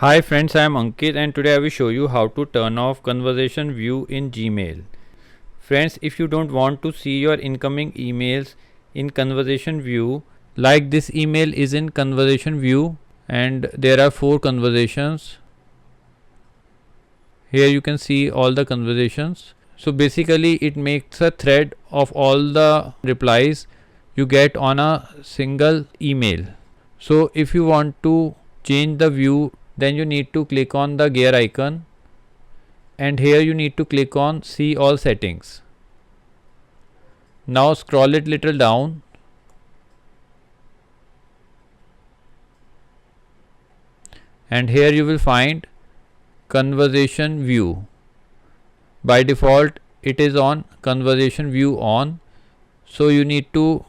Hi friends, I am Ankit and today I will show you how to turn off conversation view in Gmail. Friends, if you don't want to see your incoming emails in conversation view, like this email is in conversation view and there are 4 conversations. Here you can see all the conversations. So basically it makes a thread of all the replies you get on a single email. So if you want to change the view, then you need to click on the gear icon and here you need to click on see all settings. Now scroll it little down and here you will find conversation view. By default it is on conversation view on, so you need to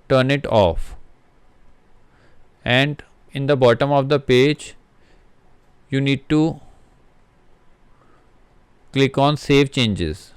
turn it off. And in the bottom of the page you need to click on save changes.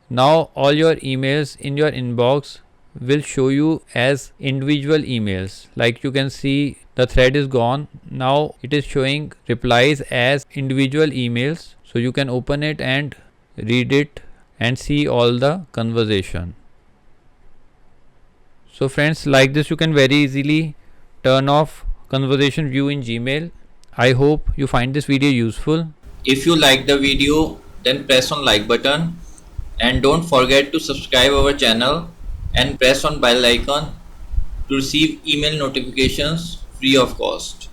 Now all your emails in your inbox will show you as individual emails. Like you can see the thread is gone. Now it is showing replies as individual emails. So you can open it and read it and see all the conversation. So friends, like this you can very easily turn off conversation view in Gmail. I hope you find this video useful. If you like the video, then press on like button and don't forget to subscribe our channel and press on bell icon to receive email notifications free of cost.